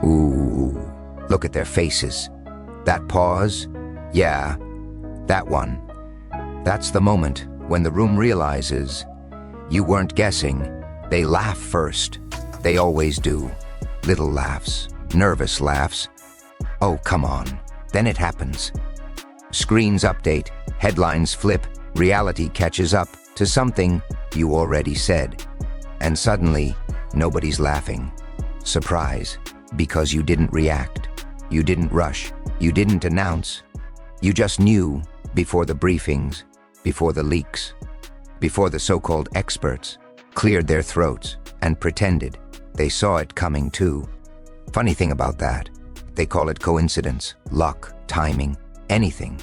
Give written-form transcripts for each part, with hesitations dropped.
Ooh, look at their faces. That pause? Yeah, that one. That's the moment when the room realizes you weren't guessing. They laugh first. They always do. Little laughs, nervous laughs. Oh, come on. Then it happens. Screens update, headlines flip, reality catches up to something you already said. And suddenly, nobody's laughing. Surprise, because you didn't react. You didn't rush. You didn't announce. You just knew before the briefings, before the leaks, before the so-called experts cleared their throats and pretended they saw it coming too. Funny thing about that, they call it coincidence, luck, timing, anything.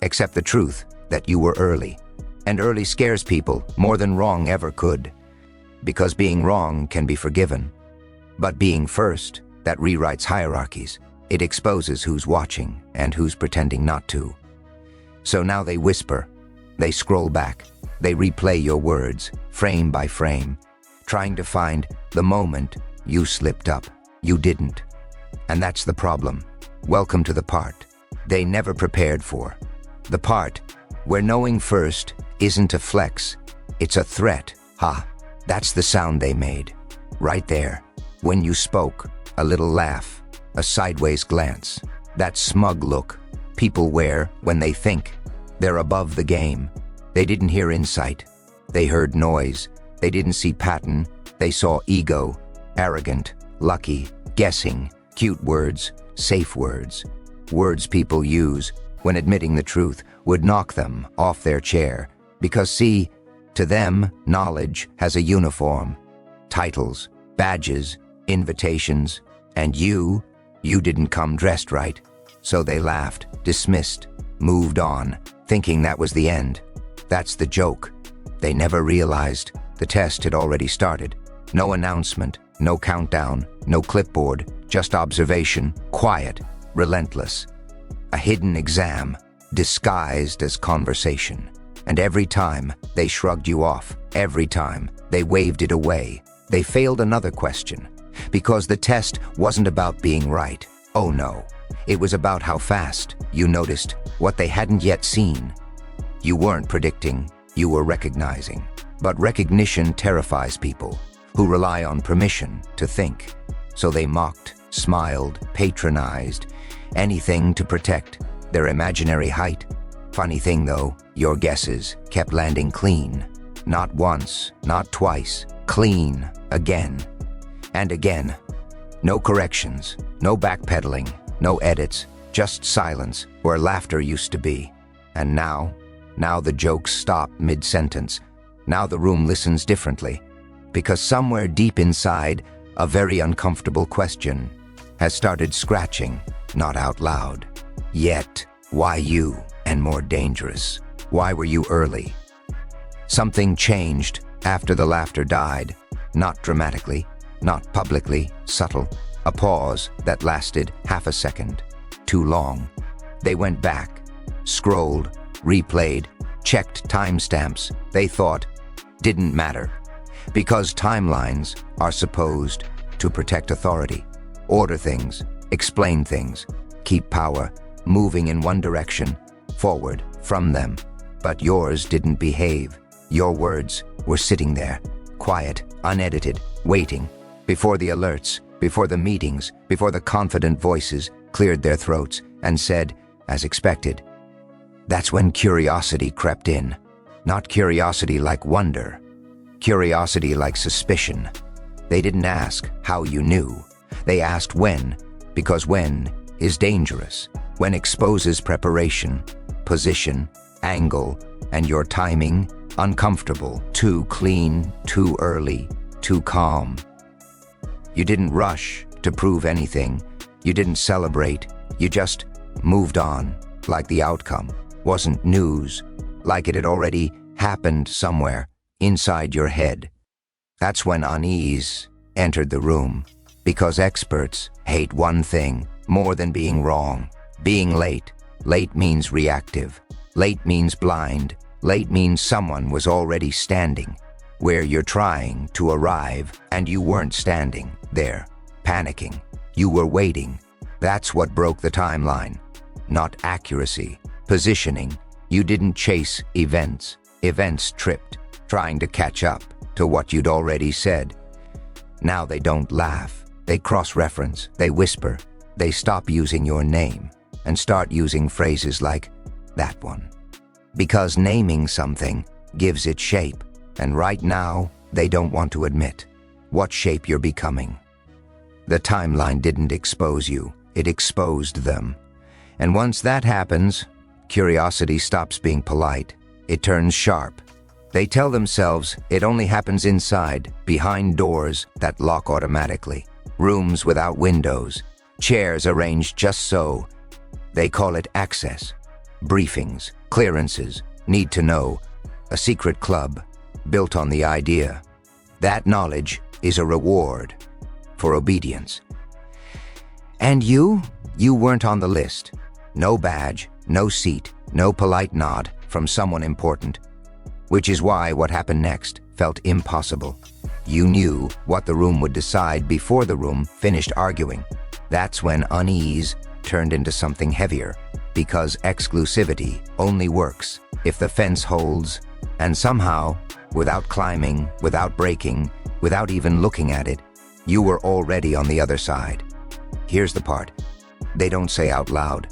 Except the truth that you were early. And early scares people more than wrong ever could. Because being wrong can be forgiven. But being first, that rewrites hierarchies. It exposes who's watching and who's pretending not to. So now they whisper, they scroll back, they replay your words, frame by frame, trying to find the moment you slipped up. You didn't. And that's the problem. Welcome to the part they never prepared for. The part where knowing first isn't a flex, it's a threat. Ha, that's the sound they made. Right there. When you spoke, a little laugh, a sideways glance, that smug look people wear when they think they're above the game. They didn't hear insight. They heard noise. They didn't see pattern. They saw ego, arrogant, lucky, guessing, cute words, safe words. Words people use when admitting the truth would knock them off their chair. Because see, to them, knowledge has a uniform. Titles, badges, invitations, and you didn't come dressed right. So they laughed, dismissed, moved on, thinking that was the end. That's the joke. They never realized the test had already started. No announcement, no countdown, no clipboard, just observation, quiet, relentless. A hidden exam, disguised as conversation. And every time they shrugged you off, every time they waved it away, they failed another question. Because the test wasn't about being right. Oh no, it was about how fast you noticed what they hadn't yet seen. You weren't predicting, you were recognizing. But recognition terrifies people who rely on permission to think. So they mocked, smiled, patronized, anything to protect their imaginary height. Funny thing though, your guesses kept landing clean. Not once, not twice, clean, again. And again. No corrections, no backpedaling, no edits, just silence where laughter used to be. And now the jokes stop mid-sentence. Now the room listens differently. Because somewhere deep inside, a very uncomfortable question has started scratching, not out loud. Yet, why you? And more dangerous, why were you early? Something changed after the laughter died. Not dramatically, not publicly, subtle. A pause that lasted half a second. Too long. They went back, scrolled, replayed, checked timestamps they thought didn't matter. Because timelines are supposed to protect authority, order things, explain things, keep power moving in one direction, forward from them. But yours didn't behave. Your words were sitting there, quiet, unedited, waiting, before the alerts, before the meetings, before the confident voices cleared their throats and said, as expected. That's when curiosity crept in. Not curiosity like wonder, curiosity like suspicion. They didn't ask how you knew. They asked when, because when is dangerous. When exposes preparation, position, angle, and your timing, uncomfortable, too clean, too early, too calm. You didn't rush to prove anything. You didn't celebrate. You just moved on, like the outcome wasn't news, like it had already happened somewhere inside your head. That's when unease entered the room, because experts hate one thing more than being wrong. Being late. Late means reactive. Late means blind. Late means someone was already standing where you're trying to arrive and you weren't standing there, panicking, You were waiting. That's what broke the timeline. Not accuracy, positioning. You didn't chase events. Events tripped, trying to catch up to what you'd already said. Now they don't laugh. They cross-reference. They whisper. They stop using your name and start using phrases like, that one. Because naming something gives it shape, and right now, they don't want to admit what shape you're becoming. The timeline didn't expose you, it exposed them. And once that happens, curiosity stops being polite. It turns sharp. They tell themselves it only happens inside, behind doors that lock automatically, rooms without windows, chairs arranged just so. They call it access, briefings, clearances, need to know, a secret club built on the idea. That knowledge is a reward for obedience. And you weren't on the list. No badge, no seat, no polite nod from someone important. Which is why what happened next felt impossible. You knew what the room would decide before the room finished arguing. That's when unease turned into something heavier, because exclusivity only works if the fence holds, and somehow, without climbing, without breaking, without even looking at it, you were already on the other side. Here's the part they don't say out loud.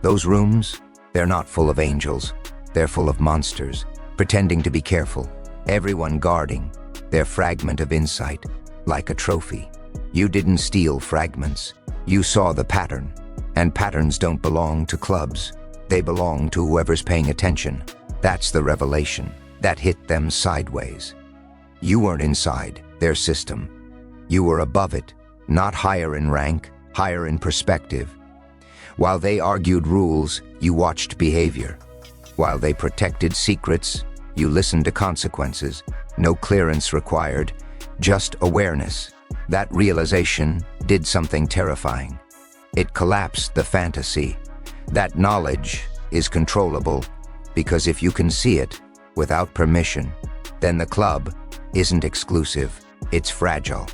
Those rooms, they're not full of angels. They're full of monsters, pretending to be careful, everyone guarding their fragment of insight, like a trophy. You didn't steal fragments. You saw the pattern, and patterns don't belong to clubs. They belong to whoever's paying attention. That's the revelation that hit them sideways. You weren't inside their system. You were above it, not higher in rank, higher in perspective. While they argued rules, you watched behavior. While they protected secrets, you listened to consequences. No clearance required, just awareness. That realization did something terrifying. It collapsed the fantasy. That knowledge is controllable, because if you can see it without permission, then the club isn't exclusive, it's fragile.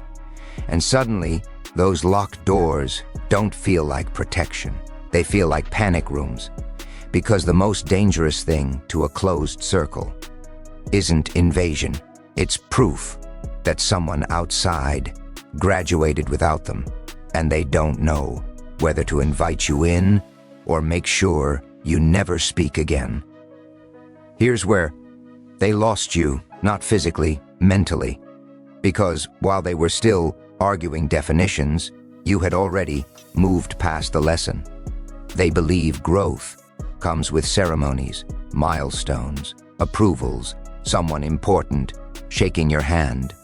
And suddenly, those locked doors don't feel like protection. They feel like panic rooms, because the most dangerous thing to a closed circle isn't invasion. It's proof that someone outside graduated without them, and they don't know whether to invite you in or make sure you never speak again. Here's where they lost you, not physically, mentally, because while they were still arguing definitions, you had already moved past the lesson. They believe growth comes with ceremonies, milestones, approvals, someone important shaking your hand.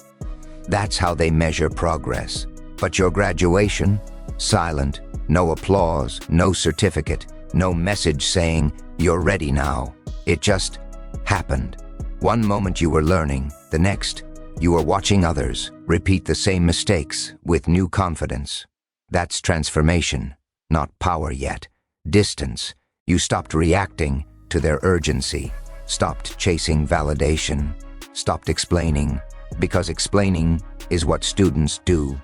That's how they measure progress. But your graduation, silent, no applause, no certificate, no message saying you're ready now. It just happened. One moment you were learning, the next, you were watching others repeat the same mistakes with new confidence. That's transformation, not power yet. Distance. You stopped reacting to their urgency, stopped chasing validation, stopped explaining, because explaining is what students do.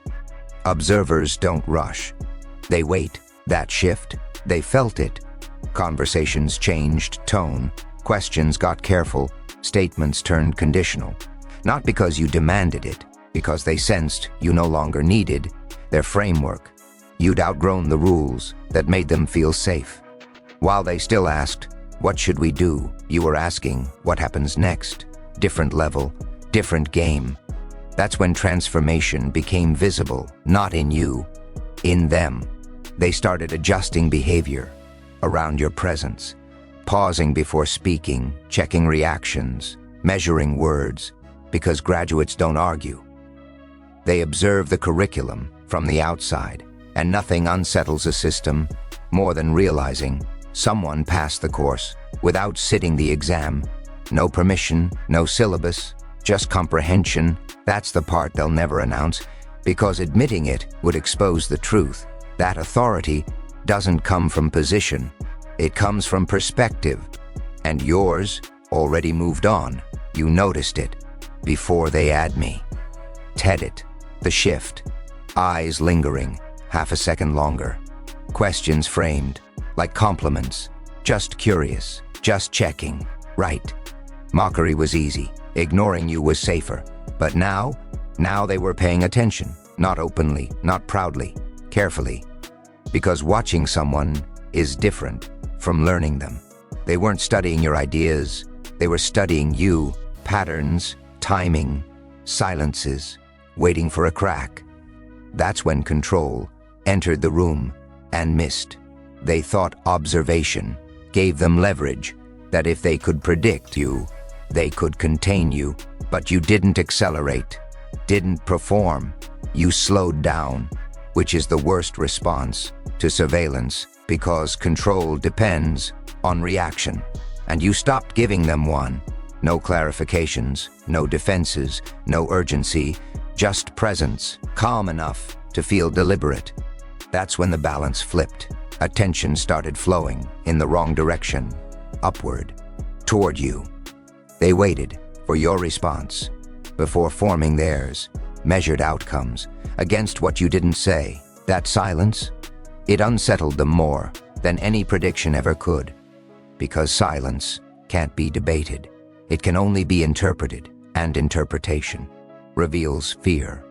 Observers don't rush. They wait. That shift, they felt it. Conversations changed tone, questions got careful, statements turned conditional. Not because you demanded it, because they sensed you no longer needed their framework. You'd outgrown the rules that made them feel safe. While they still asked, "What should we do?" you were asking, "What happens next?" Different level, different game. That's when transformation became visible, not in you, in them. They started adjusting behavior around your presence, pausing before speaking, checking reactions, measuring words, because graduates don't argue. They observe the curriculum from the outside, and nothing unsettles a system more than realizing someone passed the course without sitting the exam. No permission, no syllabus, just comprehension. That's the part they'll never announce, because admitting it would expose the truth. That authority doesn't come from position. It comes from perspective. And yours already moved on. You noticed it before they add me. Ted it, the shift, eyes lingering, half a second longer. Questions framed, like compliments. Just curious, just checking, right. Mockery was easy, ignoring you was safer. But now they were paying attention, not openly, not proudly, carefully. Because watching someone is different from learning them. They weren't studying your ideas, they were studying you, patterns, timing, silences, waiting for a crack. That's when control entered the room and missed. They thought observation gave them leverage, that if they could predict you, they could contain you. But you didn't accelerate, didn't perform. You slowed down, which is the worst response to surveillance, because control depends on reaction. And you stopped giving them one. No clarifications, no defenses, no urgency, just presence, calm enough to feel deliberate. That's when the balance flipped. Attention started flowing in the wrong direction, upward, toward you. They waited for your response before forming theirs, measured outcomes against what you didn't say. That silence, it unsettled them more than any prediction ever could. Because silence can't be debated. It can only be interpreted, and interpretation reveals fear.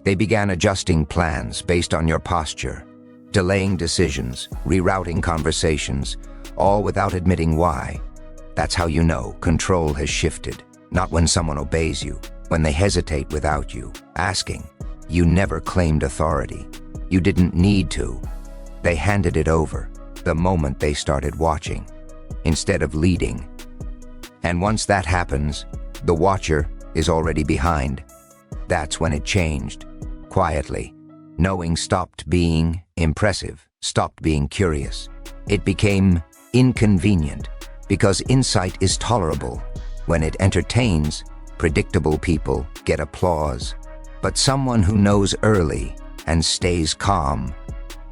They began adjusting plans based on your posture, delaying decisions, rerouting conversations, all without admitting why. That's how you know control has shifted. Not when someone obeys you, when they hesitate without you asking. You never claimed authority. You didn't need to. They handed it over the moment they started watching, instead of leading. And once that happens, the watcher is already behind. That's when it changed. Quietly, knowing stopped being impressive, stopped being curious. It became inconvenient, because insight is tolerable. When it entertains, predictable people get applause. But someone who knows early and stays calm,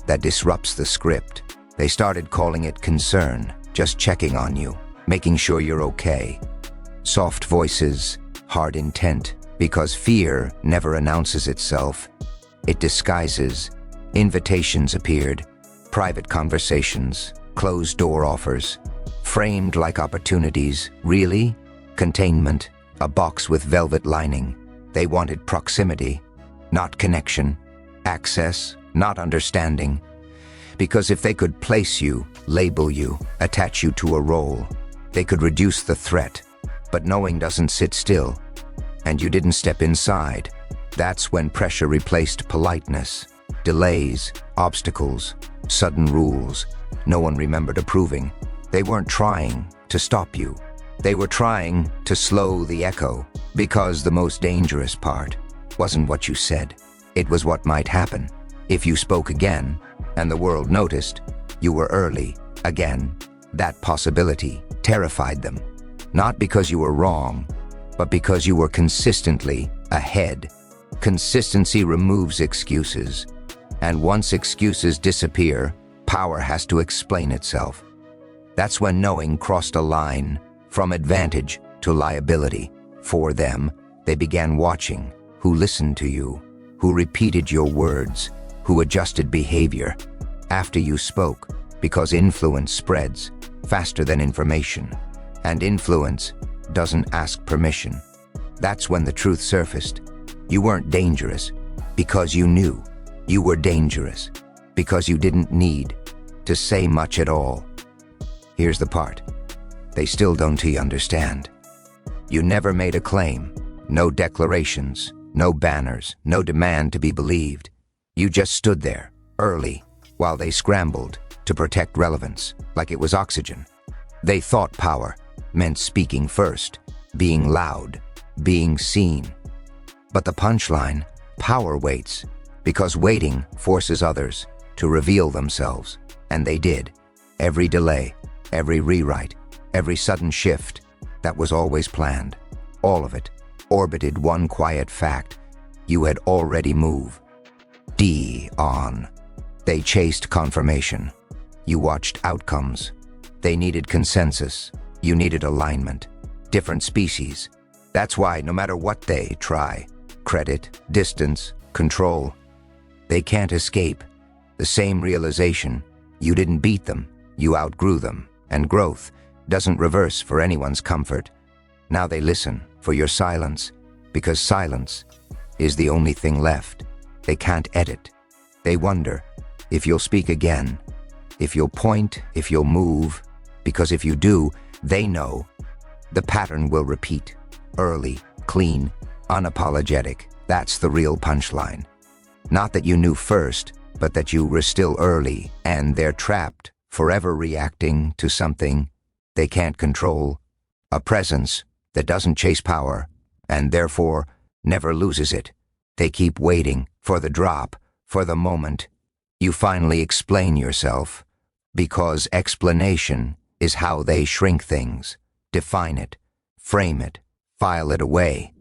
that disrupts the script. They started calling it concern, just checking on you, making sure you're okay. Soft voices, hard intent, because fear never announces itself. It disguises. Invitations appeared, private conversations, closed-door offers, framed like opportunities. Really? Containment, a box with velvet lining. They wanted proximity, not connection. Access, not understanding. Because if they could place you, label you, attach you to a role, they could reduce the threat. But knowing doesn't sit still, and you didn't step inside. That's when pressure replaced politeness. Delays, obstacles, sudden rules. No one remembered approving. They weren't trying to stop you. They were trying to slow the echo, because the most dangerous part wasn't what you said. It was what might happen. If you spoke again, and the world noticed, you were early, again. That possibility terrified them. Not because you were wrong, but because you were consistently ahead. Consistency removes excuses. And once excuses disappear, power has to explain itself. That's when knowing crossed a line from advantage to liability. For them, they began watching, who listened to you, who repeated your words, who adjusted behavior after you spoke, because influence spreads faster than information, and influence doesn't ask permission. That's when the truth surfaced. You weren't dangerous because you knew. You were dangerous because you didn't need to say much at all. Here's the part they still don't understand. You never made a claim, no declarations, no banners, no demand to be believed. You just stood there, early, while they scrambled to protect relevance, like it was oxygen. They thought power meant speaking first, being loud, being seen. But the punchline, power waits, because waiting forces others to reveal themselves. And they did. Every delay, every rewrite, every sudden shift, that was always planned. All of it orbited one quiet fact. You had already moved. On. They chased confirmation. You watched outcomes. They needed consensus. You needed alignment. Different species. That's why no matter what they try, credit, distance, control, they can't escape, The same realization. You didn't beat them, you outgrew them, and growth doesn't reverse for anyone's comfort. Now they listen for your silence, because silence is the only thing left. They can't edit. They wonder if you'll speak again, if you'll point, if you'll move, because if you do, they know the pattern will repeat. Early, clean, unapologetic. That's the real punchline. Not that you knew first, but that you were still early, and they're trapped, forever reacting to something they can't control. A presence that doesn't chase power, and therefore never loses it. They keep waiting for the drop, for the moment you finally explain yourself, because explanation is how they shrink things, define it, frame it, file it away.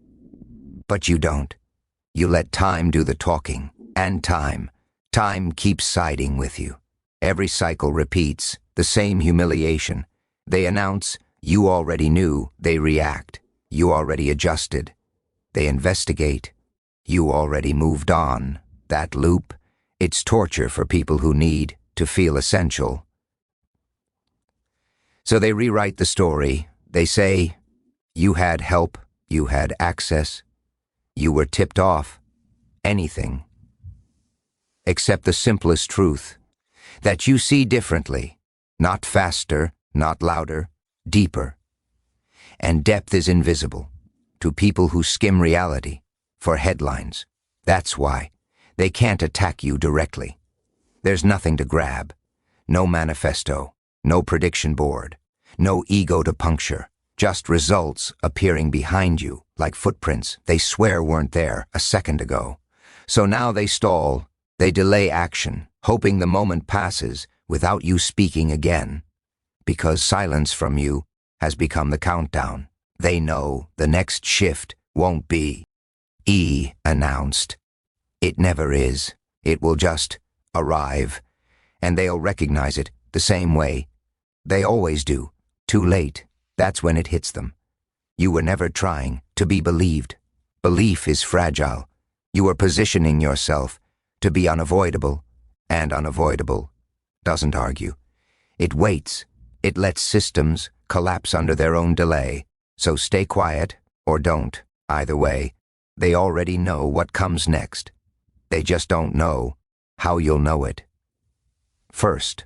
But you don't. You let time do the talking, and time keeps siding with you. Every cycle repeats the same humiliation. They announce you already knew. They react. You already adjusted. They investigate. You already moved on. That loop, it's torture for people who need to feel essential. So they rewrite the story. They say, you had help, you had access, you were tipped off. Anything. Except the simplest truth, that you see differently, not faster, not louder, deeper. And depth is invisible to people who skim reality for headlines. That's why they can't attack you directly. There's nothing to grab, no manifesto, no prediction board, no ego to puncture, just results appearing behind you like footprints they swear weren't there a second ago. So now they stall, they delay action, hoping the moment passes without you speaking again. Because silence from you has become the countdown. They know the next shift won't be announced. It never is. It will just arrive, and they'll recognize it the same way they always do. Too late. That's when it hits them. You were never trying to be believed. Belief is fragile. You are positioning yourself to be unavoidable, and unavoidable doesn't argue. It waits. It lets systems collapse under their own delay. So stay quiet or don't. Either way, they already know what comes next. They just don't know how you'll know it. First.